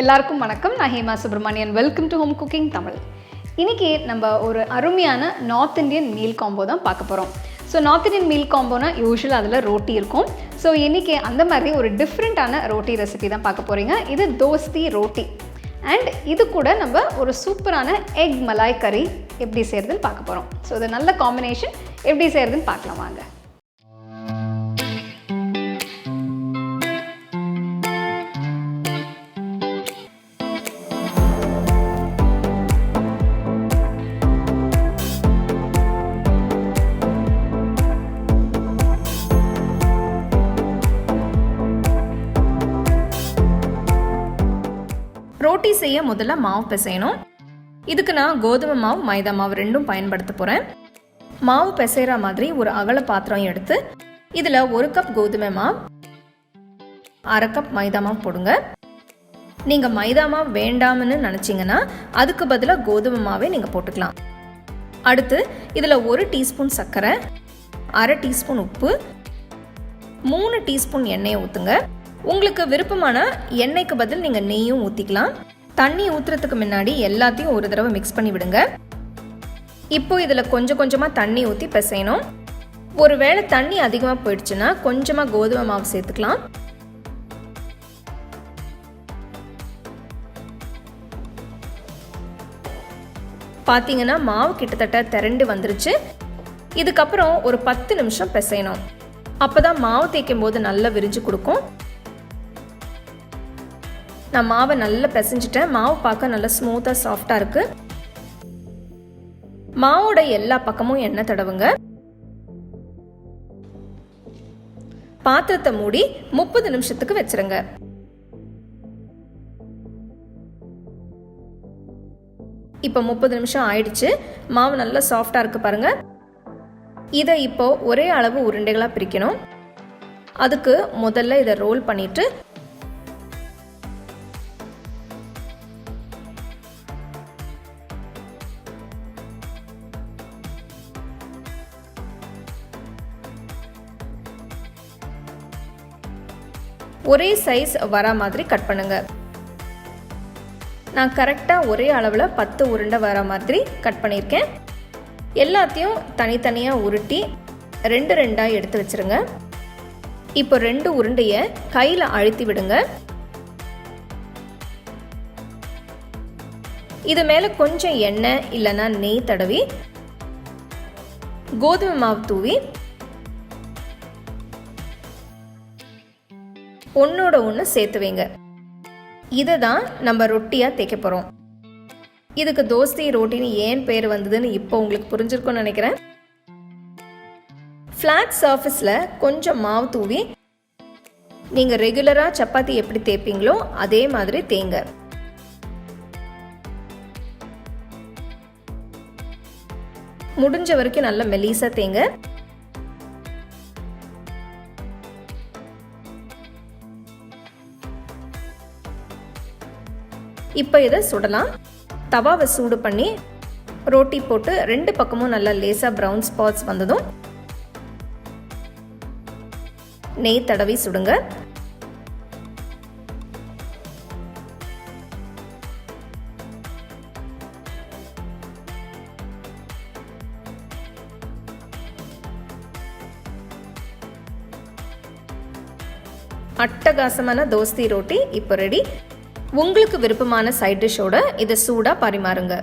எல்லாருக்கும் வணக்கம். நான் Hema Subramanian. Welcome to home cooking Tamil. இன்றைக்கி நம்ம ஒரு அருமையான நார்த் இந்தியன் மீல் காம்போ தான் பார்க்க போகிறோம். ஸோ நார்த் இந்தியன் மீல் காம்போனா யூஸ்வலாக அதில் ரோட்டி இருக்கும். ஸோ இன்றைக்கி அந்த மாதிரி ஒரு டிஃப்ரெண்ட்டான ரோட்டி ரெசிபி தான் பார்க்க போகிறீங்க. இது தோஸ்தி ரோட்டி. அண்ட் இது கூட நம்ம ஒரு சூப்பரான எக் மலாய் கறி எப்படி செய்கிறதுன்னு பார்க்க போகிறோம். ஸோ இது நல்ல காம்பினேஷன். எப்படி செய்கிறதுன்னு பார்க்கலாம் வாங்க. ரோட்டி செய்ய முதல்ல மாவு பிசையணும். இதுக்கு நான் கோதுமை மாவு மைதா மாவு ரெண்டும் பயன்படுத்த போகிறேன். மாவு பிசைகிற மாதிரி ஒரு அகல பாத்திரம் எடுத்து இதில் 1 கப் கோதுமை மாவு, 1/2 கப் மைதா மாவு போடுங்க. நீங்கள் மைதா மாவு வேண்டாம்னு நினச்சிங்கன்னா அதுக்கு பதிலாக கோதுமை மாவே நீங்கள் போட்டுக்கலாம். அடுத்து இதில் 1 டீஸ்பூன் சர்க்கரை, 1/2 டீஸ்பூன் உப்பு, 3 டீஸ்பூன் எண்ணெயை ஊற்றுங்க. உங்களுக்கு விருப்பமான எண்ணெய்க்கு பதில் நீங்கள் நெய்யும் ஊற்றிக்கலாம். தண்ணி ஊற்றுறதுக்கு முன்னாடி எல்லாத்தையும் ஒரு தடவை மிக்ஸ் பண்ணி விடுங்க. இப்போ இதில் கொஞ்சம் கொஞ்சமாக தண்ணி ஊற்றி பிசையணும். ஒருவேளை தண்ணி அதிகமாக போயிடுச்சுன்னா கொஞ்சமாக கோதுமை மாவு சேர்த்துக்கலாம். பார்த்தீங்கன்னா மாவு கிட்டத்தட்ட திரண்டு வந்துருச்சு. இதுக்கப்புறம் ஒரு 10 நிமிஷம் பிசையணும். அப்போ தான் மாவு தேய்க்கும் போது நல்லா விரிஞ்சு கொடுக்கும். நான் மாவை நல்லா பிசைஞ்சிட்டேன். மாவு பார்க்க நல்லா ஸ்மூத்தாக சாஃப்டாக இருக்கு. மாவோட எல்லா பக்கமும் எண்ணெய் தடவுங்க. பாத்திரத்தை மூடி 30 நிமிஷத்துக்கு வச்சிருங்க. இப்போ 30 நிமிஷம் ஆயிடுச்சு. மாவு நல்லா சாஃப்டாக இருக்கு பாருங்க. இதை இப்போ ஒரே அளவு உருண்டைகளாக பிரிக்கணும். அதுக்கு முதல்ல இதை ரோல் பண்ணிட்டு ஒரே சைஸ் வர மாதிரி கட் பண்ணுங்க. நான் கரெக்டாக ஒரே அளவில் 10 உருண்டை வர மாதிரி கட் பண்ணியிருக்கேன். எல்லாத்தையும் தனித்தனியாக உருட்டி 2 எடுத்து வச்சிருங்க. இப்போ 2 உருண்டையை கையில் அழுத்தி விடுங்க. இது மேலே கொஞ்சம் எண்ணெய் இல்லைன்னா நெய் தடவி கோதுமை மாவு தூவி ஒன்னோட ஒன்று சேர்த்து வைங்க. இதை தான் நம்ம ரொட்டியாக தேய்க்க போகிறோம். இதுக்கு தோஸ்தி ரோட்டின்னு ஏன் பேர் வந்ததுன்னு இப்போ உங்களுக்கு புரிஞ்சிருக்கும்னு நினைக்கிறேன். ஃப்ளாட் சர்ஃபேஸில் கொஞ்சம் மாவு தூவி நீங்கள் ரெகுலராக சப்பாத்தி எப்படி தேய்ப்பீங்களோ அதே மாதிரி தேய்ங்க. முடிஞ்ச வரைக்கும் நல்லா மெலிசாக தேய்ங்க. இப்போ இதை சுடலாம். தவாவை சூடு பண்ணி ரோட்டி போட்டு 2 பக்கமும் நல்லா லேசாக ப்ரௌன் ஸ்பாட்ஸ் வந்ததும் நெய் தடவி சுடுங்க. அட்டகாசமான தோஸ்தி ரோட்டி இப்போ ரெடி. உங்களுக்கு விருப்பமான சைட் டிஷ்ஷோட இதை சூடாக பரிமாறுங்க.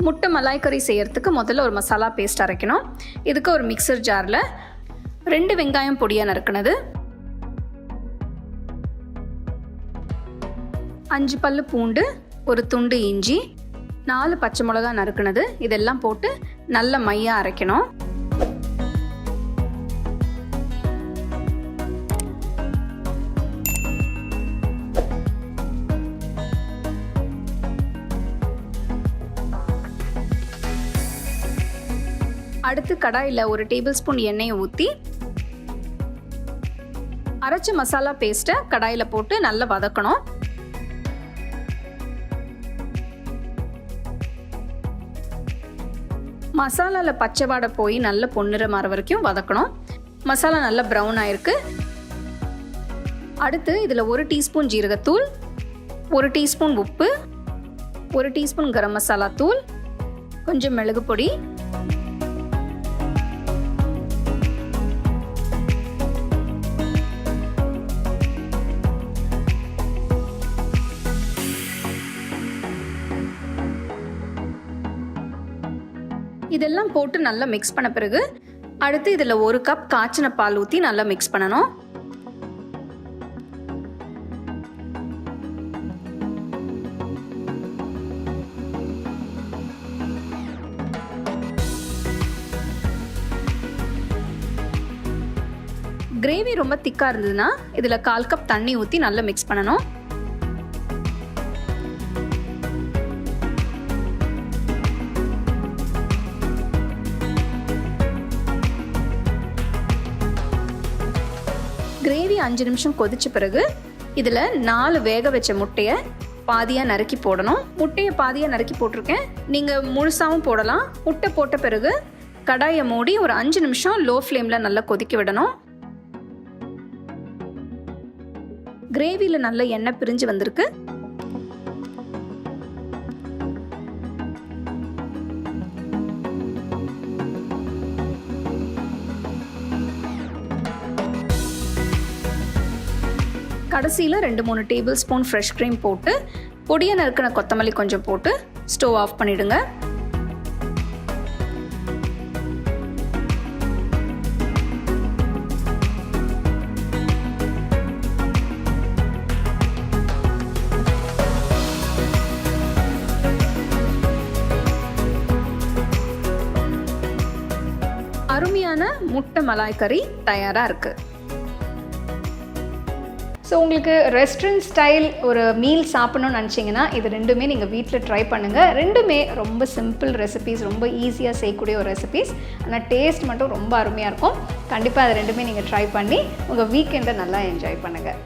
முட்டை மலாய் கறி செய்யறதுக்கு முதல்ல ஒரு மசாலா பேஸ்ட் அரைக்கணும். இதுக்கு ஒரு மிக்சர் ஜாரில் 2 வெங்காயம் பொடியாக நறுக்குனது, 5 பல்லு பூண்டு, ஒரு துண்டு இஞ்சி, 4 பச்சை மிளகா நறுக்குனது இதெல்லாம் போட்டு நல்ல மையா அரைக்கணும். அடுத்து கடாயில் 1 டேபிள் ஸ்பூன் எண்ணெயை ஊற்றி அரைச்ச மசாலா பேஸ்ட்டை கடாயில் போட்டு நல்லா வதக்கணும். மசாலாவில் பச்சை வாடை போய் நல்ல பொன்னிறம் வர வரைக்கும் வதக்கணும். மசாலா நல்லா ப்ரௌன் ஆயிருக்கு. அடுத்து இதில் 1 டீஸ்பூன் ஜீரகத்தூள், 1 டீஸ்பூன் உப்பு, 1 டீஸ்பூன் கரம் மசாலா தூள், கொஞ்சம் மிளகு பொடி, இதெல்லாம் போட்டு நல்லா மிக்ஸ் பண்ண பிறகு அடுத்து இதில் 1 கப் காய்ச்சின பால் ஊற்றி நல்லா மிக்ஸ் பண்ணணும். கிரேவி ரொம்ப திக்காக இருந்ததுன்னா இதில் 1/4 கப் தண்ணி ஊற்றி நல்லா மிக்ஸ் பண்ணணும். கிரேவி 5 நிமிஷம் கொதிச்ச பிறகு இதில் 4 வேக வச்ச முட்டையை பாதியாக நறுக்கி போடணும். முட்டையை பாதியாக நறுக்கி போட்டிருக்கேன், நீங்கள் முழுசாகவும் போடலாம். முட்டை போட்ட பிறகு கடாயை மூடி ஒரு 5 நிமிஷம் லோ ஃப்ளேமில் நல்லா கொதிக்க விடணும். கிரேவியில் நல்ல எண்ணெய் பிரிஞ்சு வந்திருக்கு. கடைசியில் 2-3 டேபிள் ஸ்பூன் ஃப்ரெஷ் க்ரீம் போட்டு பொடியை நறுக்கின கொத்தமல்லி கொஞ்சம் போட்டு ஸ்டவ் ஆஃப் பண்ணிடுங்க. அருமையான முட்டை மலாய் கறி தயாராக இருக்குது. ஸோ உங்களுக்கு ரெஸ்டாரண்ட் ஸ்டைல் ஒரு மீல் சாப்பிட்ணுன்னு நினச்சிங்கன்னா இது ரெண்டுமே நீங்கள் வீட்டில் ட்ரை பண்ணுங்கள். ரெண்டுமே ரொம்ப சிம்பிள் ரெசிபீஸ், ரொம்ப ஈஸியாக செய்யக்கூடிய ஒரு ரெசிபீஸ். ஆனால் டேஸ்ட் மட்டும் ரொம்ப அருமையாக இருக்கும். கண்டிப்பாக அது ரெண்டுமே நீங்கள் ட்ரை பண்ணி உங்கள் வீக்கெண்டை நல்லா என்ஜாய் பண்ணுங்கள்.